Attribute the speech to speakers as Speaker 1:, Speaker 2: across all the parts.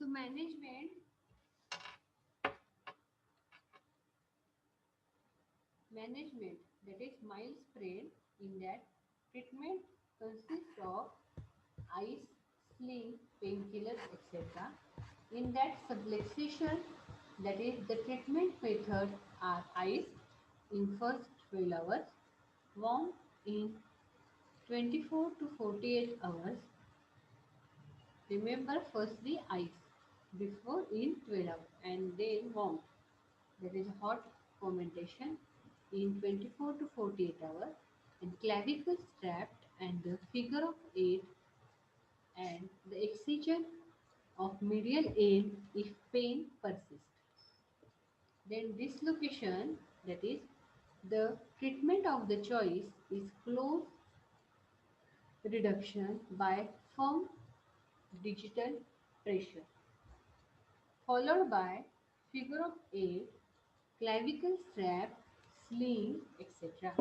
Speaker 1: So management, that is mild sprain, in that treatment consists of ice, sling, painkillers, etc. In that subluxation, that is the treatment method are ice in first 12 hours, warm in 24 to 48 hours. Remember, firstly ice before in 12 hours and then warm. That is hot fomentation in 24 to 48 hours, and clavicle strapped and the figure of 8, and the excision of medial end if pain persists. Then dislocation, that is the treatment of the choice is close reduction by firm digital pressure, followed by figure of 8, clavicle strap, sling, etc.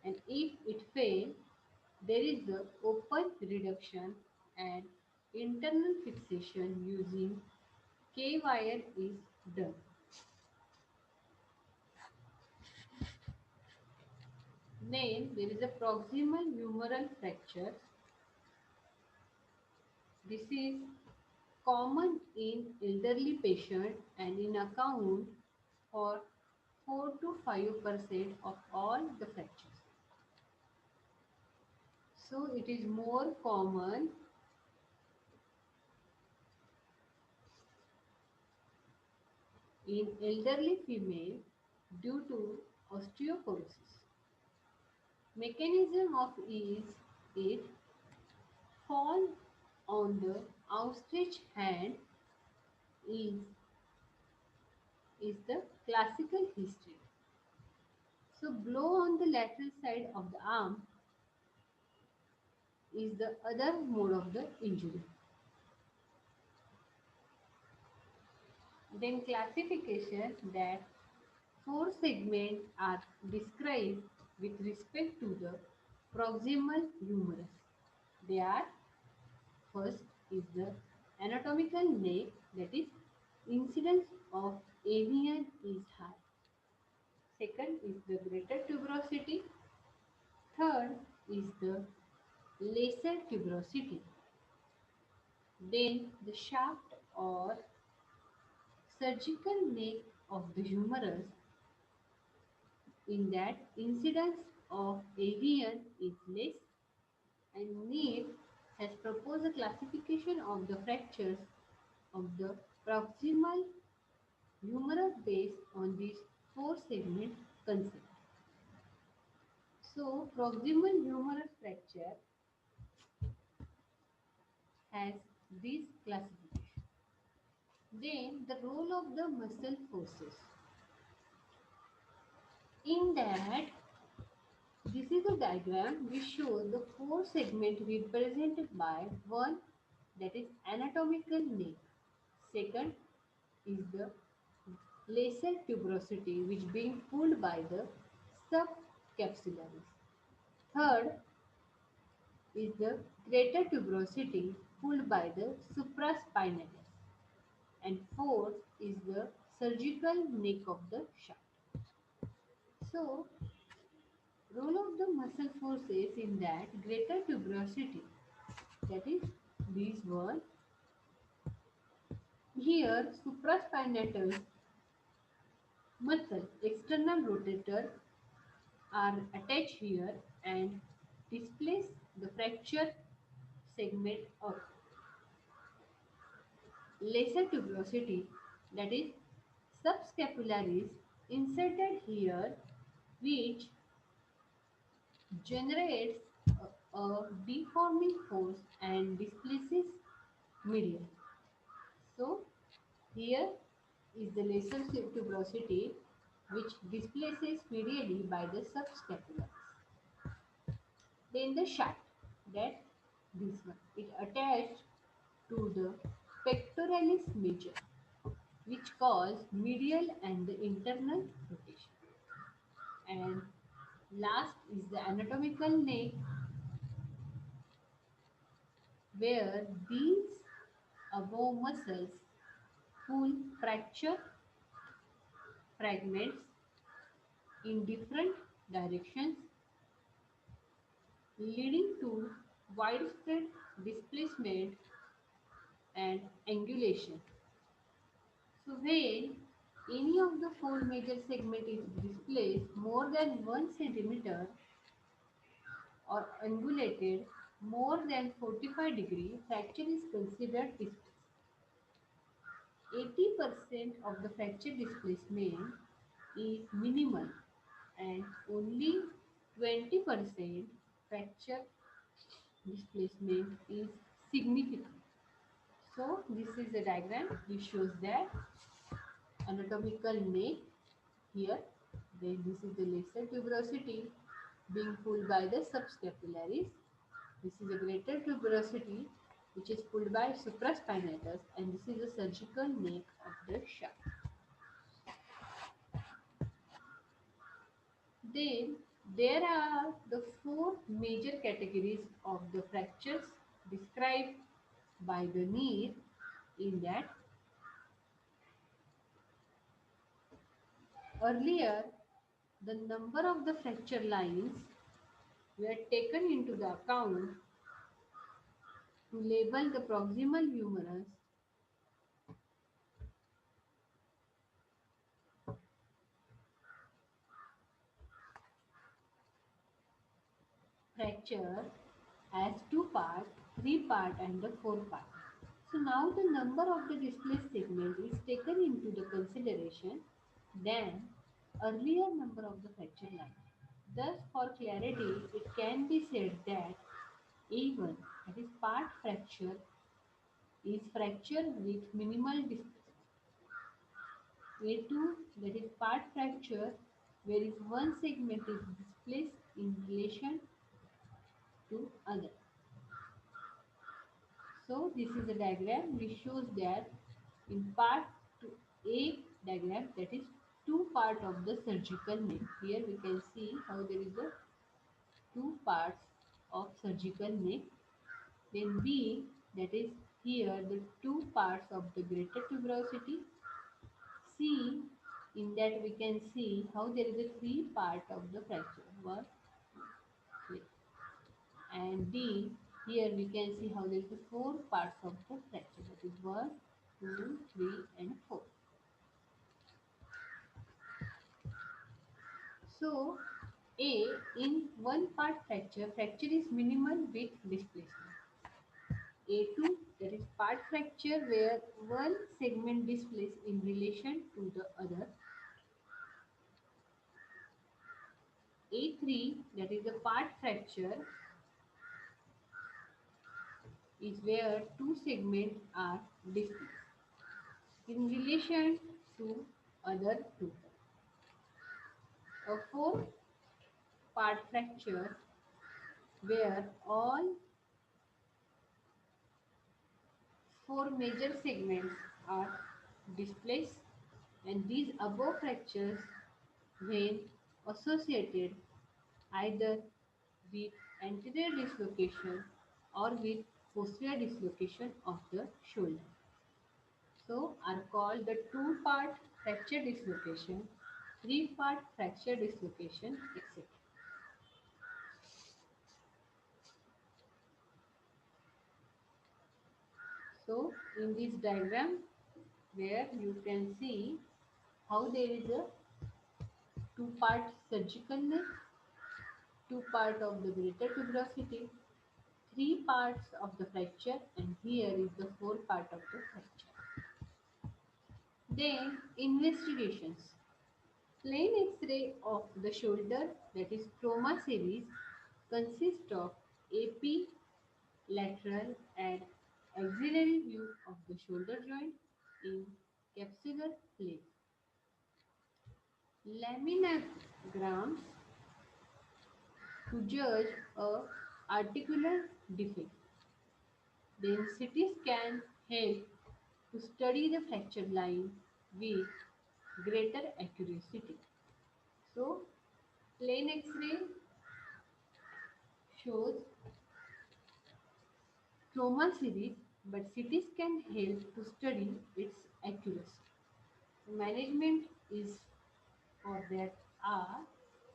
Speaker 1: And if it fails, there is the open reduction and internal fixation using K-wire is done. Then there is a proximal humeral fracture. This is common in elderly patients and in account for 4 to 5% of all the fractures. So it is more common in elderly female due to osteoporosis. Mechanism of is it fall on the outstretched hand is, is the classical history. So blow on the lateral side of the arm is the other mode of the injury. Then classification, that four segments are described with respect to the proximal humerus. They are: first is the anatomical neck, that is incidence of avian is high. Second is the greater tuberosity. Third is the lesser tuberosity. Then the shaft or surgical neck of the humerus, in that incidence of avian is less, and Neer has proposed a classification of the fractures of the proximal humerus based on this four segment concept. So proximal humerus fracture has this classification. Then the role of the muscle forces. In that, this is a diagram which shows the four segments represented by one, that is anatomical neck. Second is the lesser tuberosity which being pulled by the subcapsularis. Third is the greater tuberosity pulled by the supraspinatus. And fourth is the surgical neck of the shaft. So, role of the muscle forces in that greater tuberosity, that is these one. Here supraspinatus muscle external rotator are attached here and displace the fracture segment of lesser tuberosity, that is subscapularis, inserted here, which generates a deforming force and displaces medial. So here is the lesser tuberosity which displaces medially by the subscapularis. Then the shaft, that this one, it attached to the pectoralis major, which cause medial and the internal rotation. And last is the anatomical neck, where these above muscles pull fracture fragments in different directions, leading to widespread displacement and angulation. So when any of the four major segment is displaced more than 1 centimeter or angulated more than 45 degree, fracture is considered displaced. 80% of the fracture displacement is minimal and only 20% fracture displacement is significant. So this is a diagram which shows that anatomical neck here. Then this is the lesser tuberosity being pulled by the subscapularis. This is a greater tuberosity which is pulled by supraspinatus, and this is the surgical neck of the shaft. Then there are the four major categories of the fractures described by the knee, in that earlier the number of the fracture lines were taken into the account to label the proximal humerus fracture as two part, three part and the four part. So now the number of the displaced segment is taken into the consideration than earlier number of the fracture line. Thus for clarity it can be said that A1, that is part fracture, is fracture with minimal displacement. A2, that is part fracture where one segment is displaced in relation to other. So this is a diagram which shows that in part A diagram, that is two part of the surgical neck. Here we can see how there is a two parts of surgical neck. Then B, that is here the two parts of the greater tuberosity. C, in that we can see how there is a three part of the fracture. One, three. And D, here we can see how there is the four parts of the fracture. That is one, two, three, and four. So A, in one part fracture, fracture is minimal with displacement. A2, that is part fracture where one segment displaces in relation to the other. A3, that is the part fracture, is where two segments are displaced in relation to other two. A four part fracture where all four major segments are displaced, and these above fractures when associated either with anterior dislocation or with posterior dislocation of the shoulder, so are called the two-part fracture dislocation, three-part fracture dislocation, etc. So in this diagram where you can see how there is a two-part surgical neck, two part of the greater tuberosity, three parts of the fracture, and here is the four part of the fracture. Then investigations. Plain X-ray of the shoulder, that is trauma series, consists of AP, lateral and axillary view of the shoulder joint in capsular plane. Laminograms to judge a articular defect. Then CT scan help to study the fracture line with greater accuracy. So, plain X-ray shows trauma series but CT scan help to study its accuracy. Management is for that are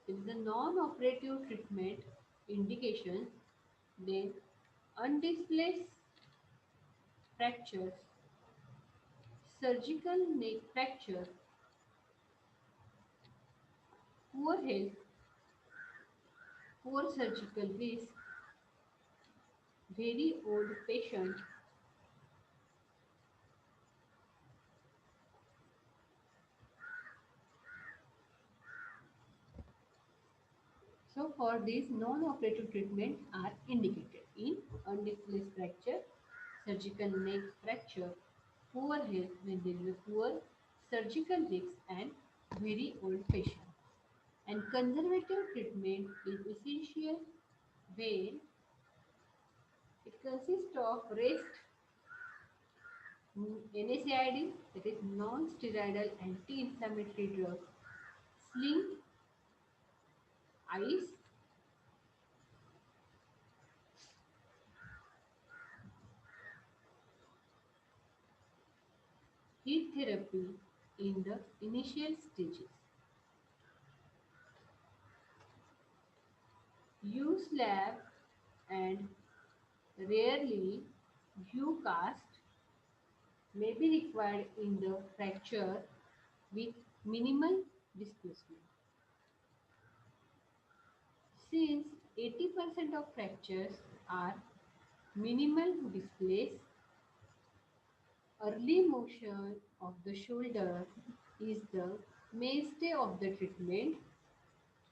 Speaker 1: if the non-operative treatment indications, then undisplaced fractures, surgical neck fracture, poor health, poor surgical risk, very old patient. So for these non-operative treatment are indicated in undisplaced fracture, surgical neck fracture, poor health when there is a poor surgical risk and very old patient. And conservative treatment is essential when it consists of rest, NSAID, that is non-steroidal anti-inflammatory drugs, sling, ice, heat therapy in the initial stages. Use lab and rarely U-cast may be required in the fracture with minimal displacement. Since 80% of fractures are minimal displace, early motion of the shoulder is the mainstay of the treatment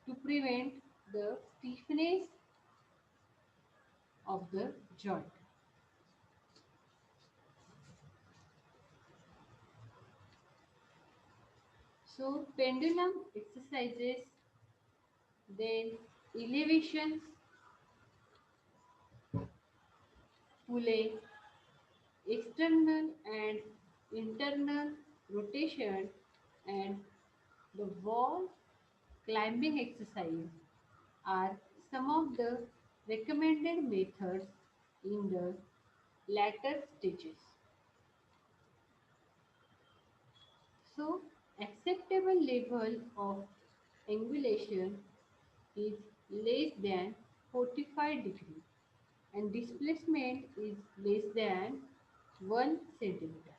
Speaker 1: to prevent the stiffness of the joint. So pendulum exercises, then elevations, pulley, external and internal rotation, and the wall climbing exercise are some of the recommended methods in the latter stages. So, acceptable level of angulation is less than 45 degrees and displacement is less than 1 centimeter.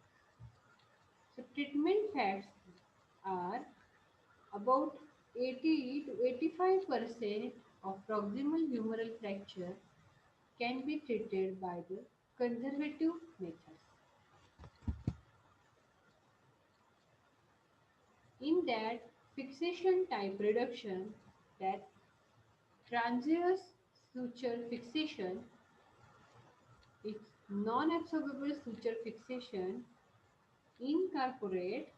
Speaker 1: So, treatment facts are about 80 to 85% of proximal humeral fracture can be treated by the conservative methods. In that fixation type reduction, that transverse suture fixation, its non-absorbable suture fixation incorporate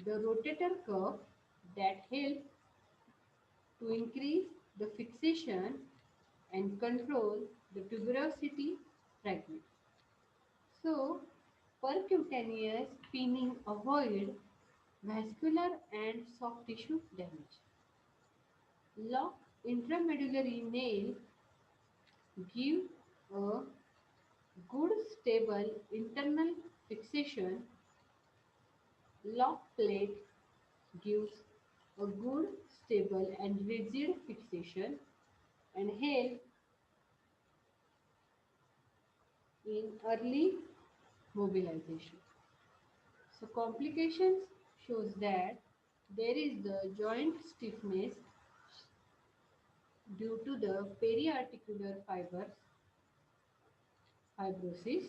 Speaker 1: the rotator cuff that help to increase the fixation and control the tuberosity fragment. So, percutaneous pinning avoid vascular and soft tissue damage. Lock intramedullary nail give a good stable internal fixation. Lock plate gives a good stable and rigid fixation and help in early mobilization. So complications shows that there is the joint stiffness due to the periarticular fibrosis,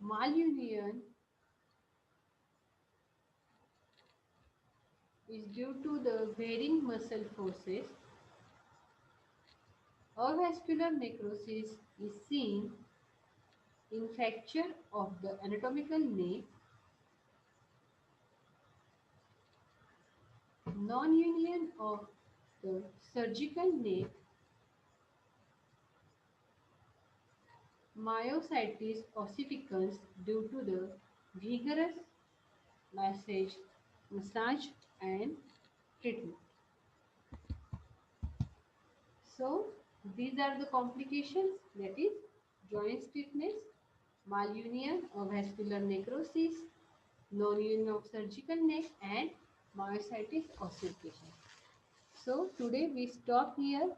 Speaker 1: malunion is due to the varying muscle forces, avascular necrosis is seen in fracture of the anatomical neck, non-union of the surgical neck, myositis ossificans due to the vigorous massage and treatment. So these are the complications, that is joint stiffness, malunion or vascular necrosis, non-union of surgical neck and myositis ossification. So today we stop here.